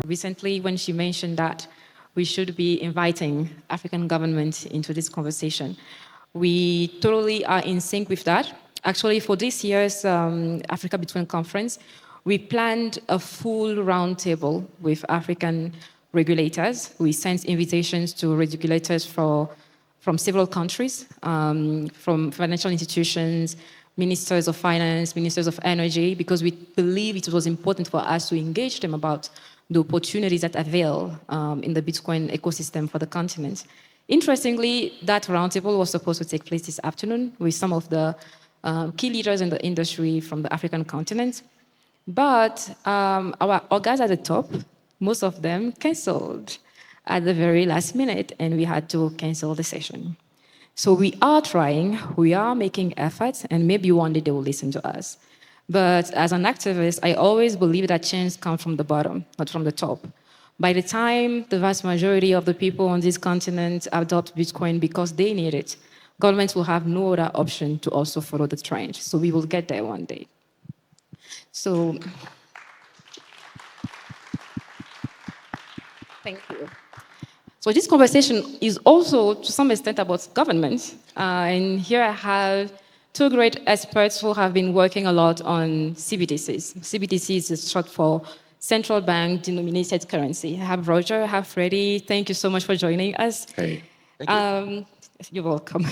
recently when she mentioned that we should be inviting African governments into this conversation. We totally are in sync with that. Actually, for this year's Africa Between Conference, we planned a full roundtable with African regulators. We sent invitations to regulators from several countries, from financial institutions, ministers of finance, ministers of energy, because we believe it was important for us to engage them about the opportunities that avail in the Bitcoin ecosystem for the continent. Interestingly, that roundtable was supposed to take place this afternoon with some of the key leaders in the industry from the African continent. But our guys at the top, most of them canceled at the very last minute, and we had to cancel the session. So we are trying, we are making efforts, and maybe one day they will listen to us. But as an activist, I always believe that change comes from the bottom, not from the top. By the time the vast majority of the people on this continent adopt Bitcoin because they need it, governments will have no other option to also follow the trend. So we will get there one day. So, thank you. So this conversation is also, to some extent, about government. And here I have two great experts who have been working a lot on CBDCs. CBDCs is short for Central Bank Denominated Currency. I have Roger, I have Freddie. Thank you so much for joining us. Hey, thank you. You're welcome.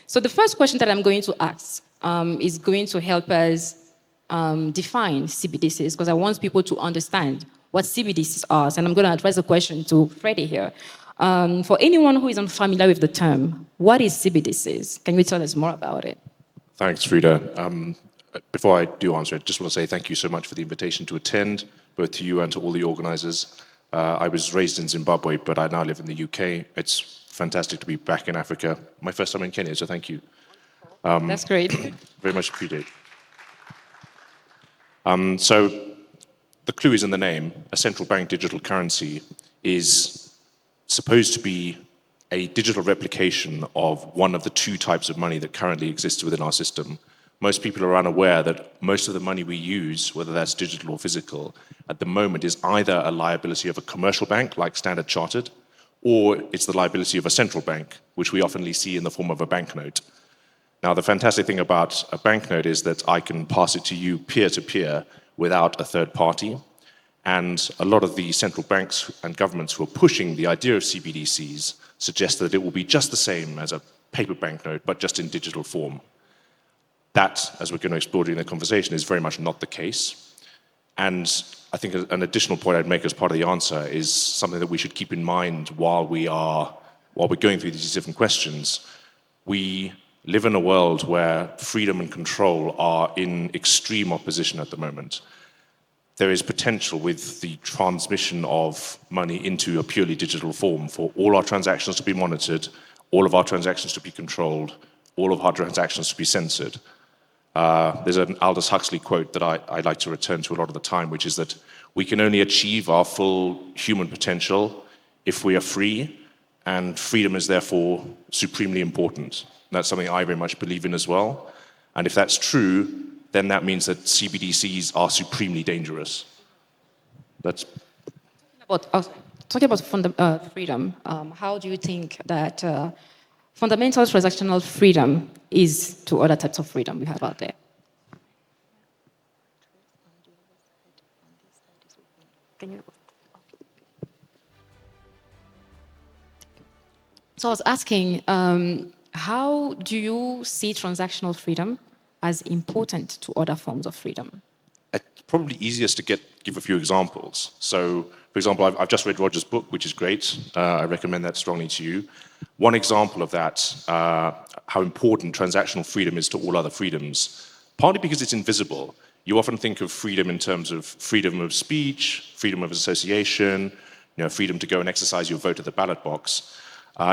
So the first question that I'm going to ask is going to help us define CBDCs, because I want people to understand what CBDCs are. And I'm going to address the question to Freddie here. For anyone who is unfamiliar with the term, what is CBDCs? Can you tell us more about it? Thanks, Frida. Before I do answer it, just want to say thank you so much for the invitation to attend, both to you and to all the organizers. I was raised in Zimbabwe, but I now live in the UK. It's fantastic to be back in Africa. My first time in Kenya, so thank you. That's great. Very much appreciated. So the clue is in the name. A central bank digital currency is supposed to be a digital replication of one of the two types of money that currently exists within our system. Most people are unaware that most of the money we use, whether that's digital or physical, at the moment is either a liability of a commercial bank like Standard Chartered, or it's the liability of a central bank, which we often see in the form of a banknote. Now, the fantastic thing about a banknote is that I can pass it to you peer-to-peer without a third party. And a lot of the central banks and governments who are pushing the idea of CBDCs suggest that it will be just the same as a paper banknote, but just in digital form. That, as we're going to explore during the conversation, is very much not the case. And I think an additional point I'd make as part of the answer is something that we should keep in mind while we're going through these different questions. We live in a world where freedom and control are in extreme opposition at the moment. There is potential with the transmission of money into a purely digital form for all our transactions to be monitored, all of our transactions to be controlled, all of our transactions to be censored. There's an Aldous Huxley quote that I like to return to a lot of the time, which is that we can only achieve our full human potential if we are free, and freedom is therefore supremely important. And that's something I very much believe in as well. And if that's true, then that means that CBDCs are supremely dangerous. That's talking about freedom. How do you think that fundamental transactional freedom is to other types of freedom we have out there? So I was asking, how do you see transactional freedom as important to other forms of freedom? It's probably easiest to give a few examples. So, for example, I've just read Roger's book, which is great. I recommend that strongly to you. One example of that, how important transactional freedom is to all other freedoms, partly because it's invisible. You often think of freedom in terms of freedom of speech, freedom of association, freedom to go and exercise your vote at the ballot box.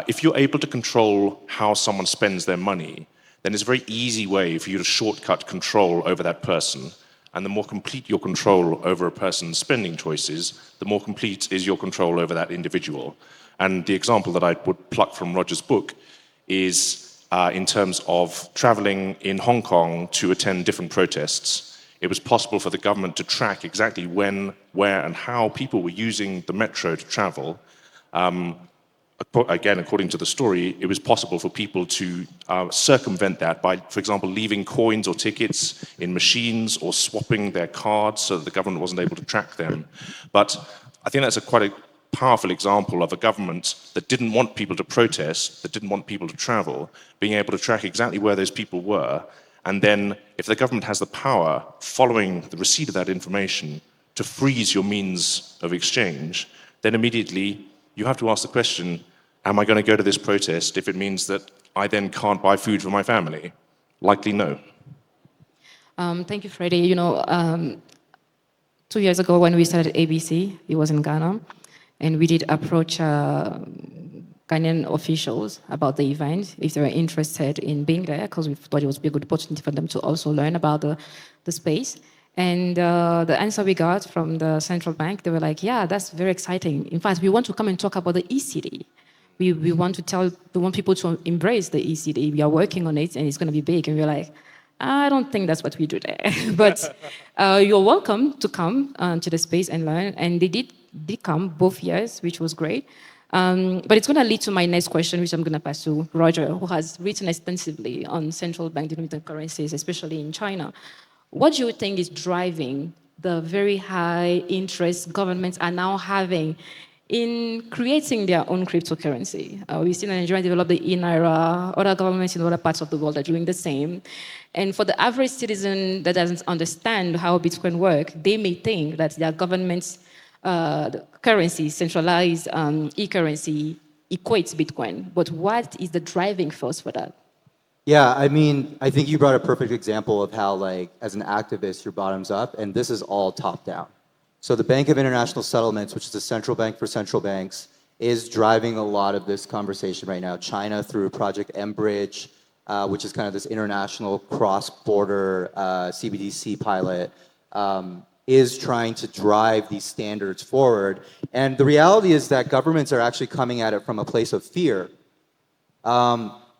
If you're able to control how someone spends their money, then it's a very easy way for you to shortcut control over that person. And the more complete your control over a person's spending choices, the more complete is your control over that individual. And the example that I would pluck from Roger's book is in terms of traveling in Hong Kong to attend different protests. it was possible for the government to track exactly when, where, and how people were using the metro to travel. Again, according to the story, it was possible for people to circumvent that by, for example, leaving coins or tickets in machines or swapping their cards so that the government wasn't able to track them. But I think that's quite a powerful example of a government that didn't want people to protest, that didn't want people to travel, being able to track exactly where those people were. And then, if the government has the power, following the receipt of that information, to freeze your means of exchange, then immediately you have to ask the question, am I going to go to this protest if it means that I then can't buy food for my family? Likely no. Thank you, Freddie. 2 years ago when we started ABC, it was in Ghana, and we did approach Ghanaian officials about the event, if they were interested in being there, because we thought it would be a good opportunity for them to also learn about the space. And the answer we got from the central bank, they were like, yeah, that's very exciting. In fact, we want to come and talk about the ECD. We want people to embrace the ECD. We are working on it and it's going to be big. And we're like, I don't think that's what we do there. But you're welcome to come to the space and learn. And they did come both years, which was great. But it's going to lead to my next question, which I'm going to pass to Roger, who has written extensively on central bank digital currencies, especially in China. What do you think is driving the very high interest governments are now having in creating their own cryptocurrency? We've seen Nigeria develop the e-Naira, other governments in other parts of the world are doing the same. And for the average citizen that doesn't understand how Bitcoin works, they may think that their government's currency, centralized e-currency, equates Bitcoin. But what is the driving force for that? Yeah, I mean, I think you brought a perfect example of how, like, as an activist, you're bottoms up, and this is all top down. So the Bank of International Settlements, which is the central bank for central banks, is driving a lot of this conversation right now. China, through Project M-Bridge, which is kind of this international cross-border CBDC pilot, is trying to drive these standards forward. And the reality is that governments are actually coming at it from a place of fear.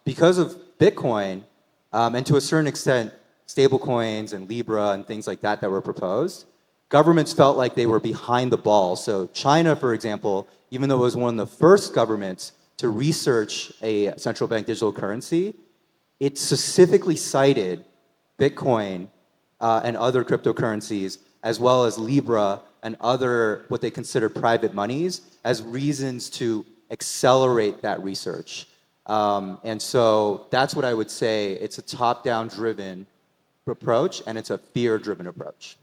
Because of Bitcoin, and to a certain extent, stablecoins and Libra and things like that were proposed, governments felt like they were behind the ball. So China, for example, even though it was one of the first governments to research a central bank digital currency, it specifically cited Bitcoin and other cryptocurrencies, as well as Libra and other what they consider private monies, as reasons to accelerate that research. And so that's what I would say. It's a top-down driven approach, and it's a fear-driven approach.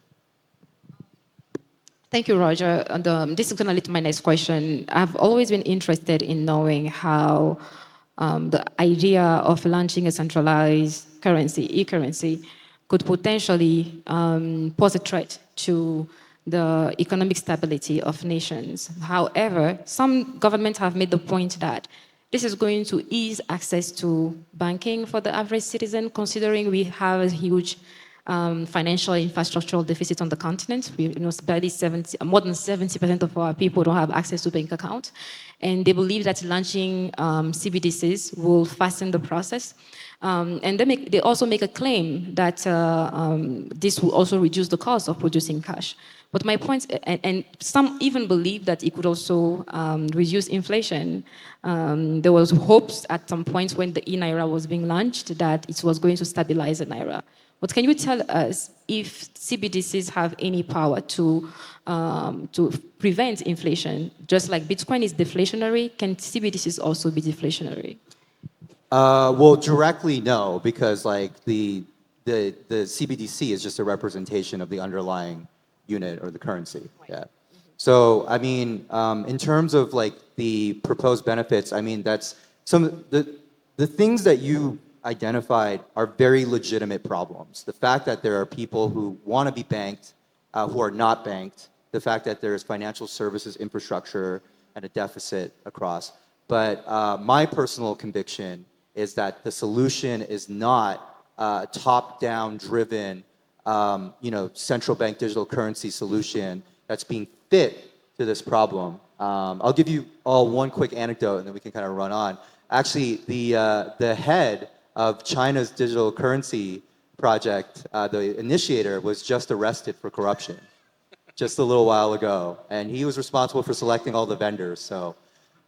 Thank you, Roger. And, this is going to lead to my next question. I've always been interested in knowing how the idea of launching a centralized currency, e-currency, could potentially pose a threat to the economic stability of nations. However, some governments have made the point that this is going to ease access to banking for the average citizen, considering we have a huge financial infrastructural deficit on the continent. More than 70% of our people don't have access to bank accounts. And they believe that launching CBDCs will fasten the process. And they also make a claim that this will also reduce the cost of producing cash. But my point, and some even believe that it could also reduce inflation. There was hopes at some point when the e-Naira was being launched that it was going to stabilize the Naira. But can you tell us if CBDCs have any power to prevent inflation? Just like Bitcoin is deflationary, can CBDCs also be deflationary? Well, directly no, because like the CBDC is just a representation of the underlying unit or the currency. Yeah. So I mean, in terms of like the proposed benefits, I mean that's the things that you identified are very legitimate problems. The fact that there are people who want to be banked, who are not banked, the fact that there's financial services infrastructure and a deficit across. But my personal conviction is that the solution is not a top-down driven, central bank digital currency solution that's being fit to this problem. I'll give you all one quick anecdote and then we can kind of run on. Actually, the head of China's digital currency project, the initiator, was just arrested for corruption just a little while ago, and he was responsible for selecting all the vendors. So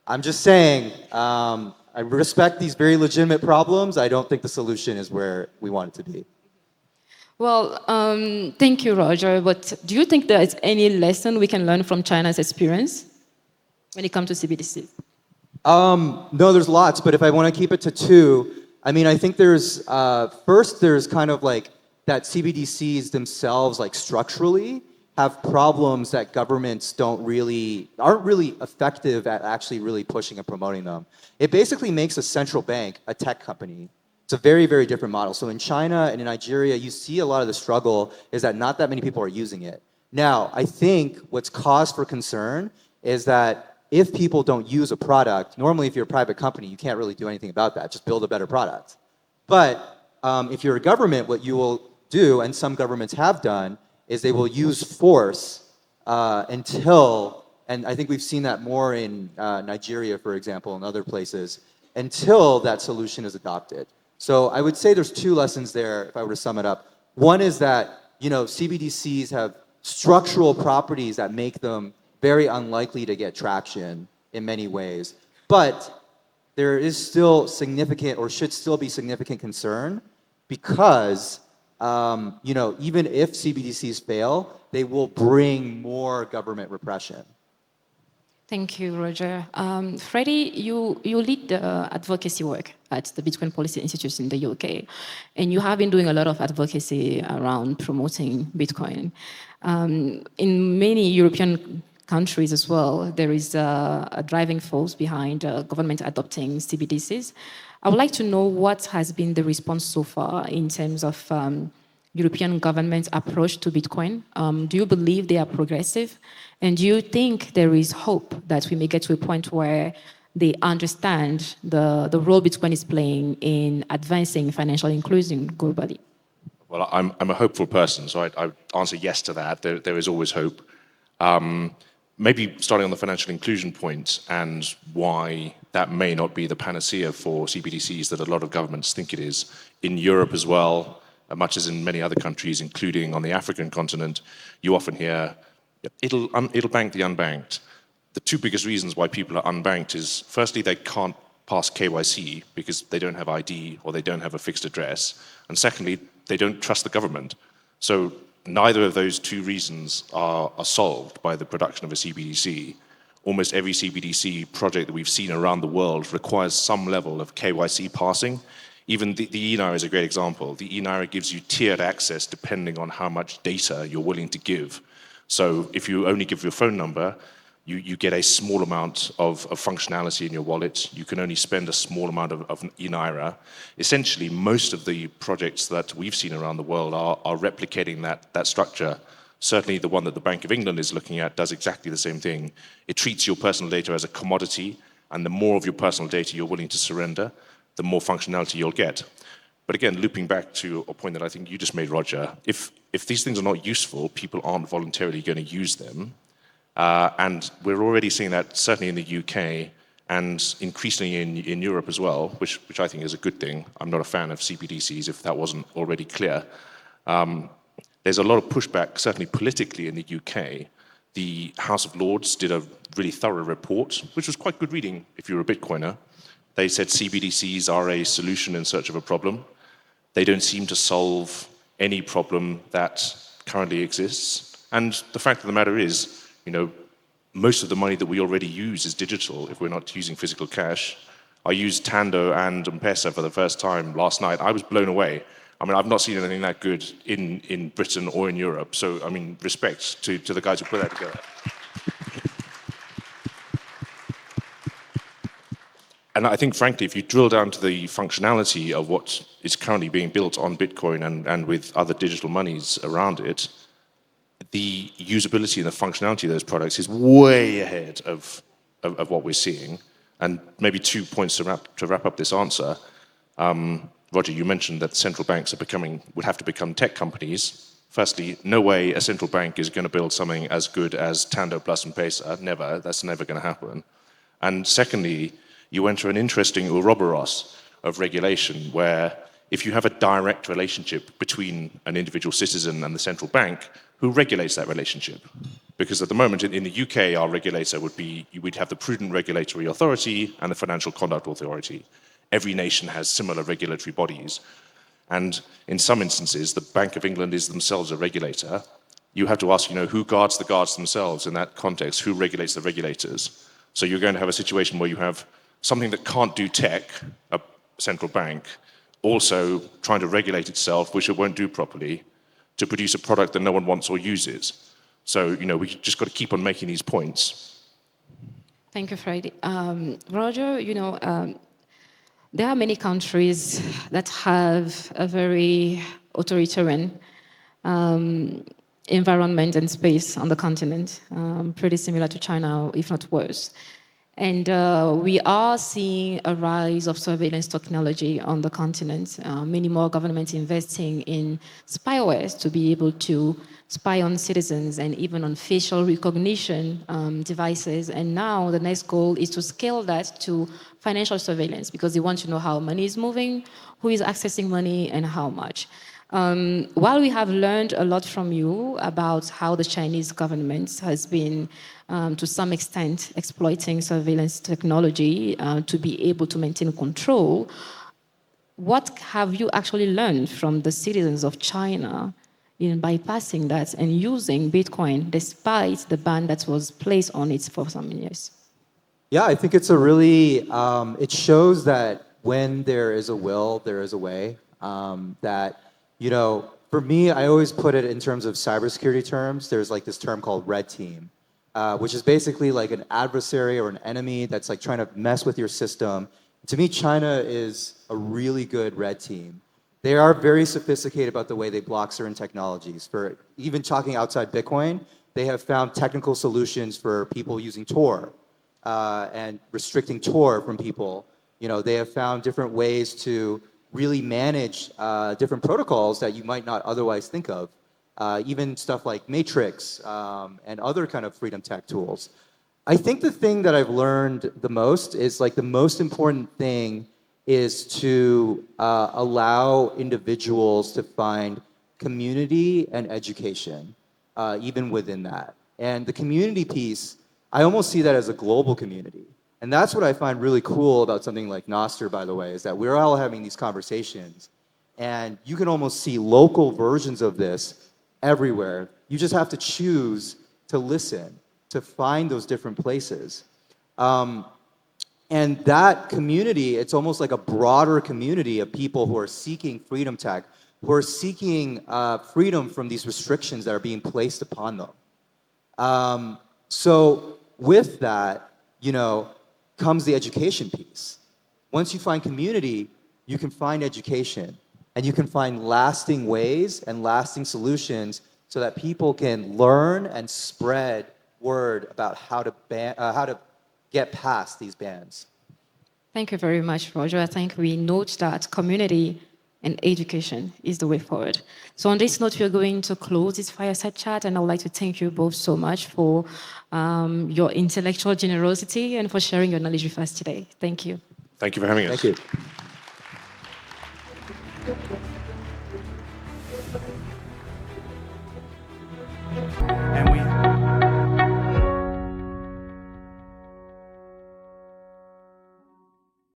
I'm just saying, I respect these very legitimate problems. I don't think the solution is where we want it to be. Well, thank you, Roger. But do you think there is any lesson we can learn from China's experience when it comes to CBDC? No, there's lots, but if I want to keep it to two, I mean, I think there's, first, there's kind of like that CBDCs themselves, like structurally, have problems that governments aren't really effective at actually really pushing and promoting them. It basically makes a central bank a tech company. It's a very, very different model. So in China and in Nigeria, you see a lot of the struggle is that not that many people are using it. Now, I think what's cause for concern is that if people don't use a product, normally if you're a private company, you can't really do anything about that, just build a better product. But if you're a government, what you will do, and some governments have done, is they will use force until, and I think we've seen that more in Nigeria, for example, and other places, until that solution is adopted. So I would say there's two lessons there, if I were to sum it up. One is that, CBDCs have structural properties that make them very unlikely to get traction in many ways. But there is still significant, or should still be significant concern, because even if CBDCs fail, they will bring more government repression. Thank you, Roger. Freddie, you lead the advocacy work at the Bitcoin Policy Institute in the UK, and you have been doing a lot of advocacy around promoting Bitcoin. In many European countries as well, there is a driving force behind government adopting CBDCs. I would like to know what has been the response so far in terms of European government's approach to Bitcoin. Do you believe they are progressive? And do you think there is hope that we may get to a point where they understand the role Bitcoin is playing in advancing financial inclusion globally? Well, I'm a hopeful person, so I answer yes to that. There is always hope. Maybe starting on the financial inclusion point and why that may not be the panacea for CBDCs that a lot of governments think it is. In Europe as well, much as in many other countries, including on the African continent, you often hear, it'll bank the unbanked. The two biggest reasons why people are unbanked is, firstly, they can't pass KYC because they don't have ID or they don't have a fixed address. And secondly, they don't trust the government. So neither of those two reasons are solved by the production of a CBDC. Almost every CBDC project that we've seen around the world requires some level of KYC passing. Even the e-Naira is a great example. The e-Naira gives you tiered access depending on how much data you're willing to give. So if you only give your phone number, you get a small amount of functionality in your wallet. You can only spend a small amount of e-Naira. Essentially, most of the projects that we've seen around the world are replicating that structure. Certainly the one that the Bank of England is looking at does exactly the same thing. It treats your personal data as a commodity, and the more of your personal data you're willing to surrender, the more functionality you'll get. But again, looping back to a point that I think you just made, Roger, if these things are not useful, people aren't voluntarily going to use them. And we're already seeing that certainly in the UK and increasingly in Europe as well, which I think is a good thing. I'm not a fan of CBDCs, if that wasn't already clear. There's a lot of pushback, certainly politically in the UK. The House of Lords did a really thorough report, which was quite good reading if you're a Bitcoiner. They said CBDCs are a solution in search of a problem. They don't seem to solve any problem that currently exists. And the fact of the matter is, most of the money that we already use is digital if we're not using physical cash. I used Tando and M-Pesa for the first time last night. I was blown away. I mean, I've not seen anything that good in Britain or in Europe. So, I mean, respect to the guys who put that together. And I think, frankly, if you drill down to the functionality of what is currently being built on Bitcoin and with other digital monies around it, the usability and the functionality of those products is way ahead of what we're seeing. And maybe 2 points to wrap up this answer. Roger, you mentioned that central banks would have to become tech companies. Firstly, no way a central bank is going to build something as good as Tando plus M-Pesa. Never. That's never going to happen. And secondly, you enter an interesting Ouroboros of regulation where if you have a direct relationship between an individual citizen and the central bank, who regulates that relationship? Because at the moment in the UK, our regulator we'd have the Prudent Regulatory Authority and the Financial Conduct Authority. Every nation has similar regulatory bodies. And in some instances, the Bank of England is themselves a regulator. You have to ask, who guards the guards themselves in that context? Who regulates the regulators? So you're going to have a situation where you have something that can't do tech, a central bank, also trying to regulate itself, which it won't do properly, to produce a product that no one wants or uses. So, we just got to keep on making these points. Thank you, Fred. Roger, there are many countries that have a very authoritarian environment and space on the continent, pretty similar to China, if not worse. And we are seeing a rise of surveillance technology on the continent. Many more governments investing in spywares to be able to spy on citizens and even on facial recognition devices. And now the next goal is to scale that to financial surveillance because they want to know how money is moving, who is accessing money, and how much. While we have learned a lot from you about how the Chinese government has been, to some extent, exploiting surveillance technology to be able to maintain control, what have you actually learned from the citizens of China in bypassing that and using Bitcoin despite the ban that was placed on it for some years? Yeah, I think it's a really, it shows that when there is a will, there is a way. For me, I always put it in terms of cybersecurity terms. There's like this term called red team, which is basically like an adversary or an enemy that's like trying to mess with your system. To me, China is a really good red team. They are very sophisticated about the way they block certain technologies. For even talking outside Bitcoin, they have found technical solutions for people using Tor and restricting Tor from people. They have found different ways to really manage different protocols that you might not otherwise think of. Even stuff like Matrix and other kind of freedom tech tools. I think the thing that I've learned the most is like the most important thing is to allow individuals to find community and education, even within that. And the community piece, I almost see that as a global community. And that's what I find really cool about something like Nostr, by the way, is that we're all having these conversations. And you can almost see local versions of this everywhere. You just have to choose to listen, to find those different places. And that community, it's almost like a broader community of people who are seeking freedom tech, who are seeking freedom from these restrictions that are being placed upon them. So with that, comes the education piece. Once you find community, you can find education, and you can find lasting ways and lasting solutions so that people can learn and spread word about how to get past these bans. Thank you very much, Roger. I think we note that community and education is the way forward. So on this note, we are going to close this fireside chat, and I would like to thank you both so much for your intellectual generosity and for sharing your knowledge with us today. Thank you. Thank you for having us. Thank you.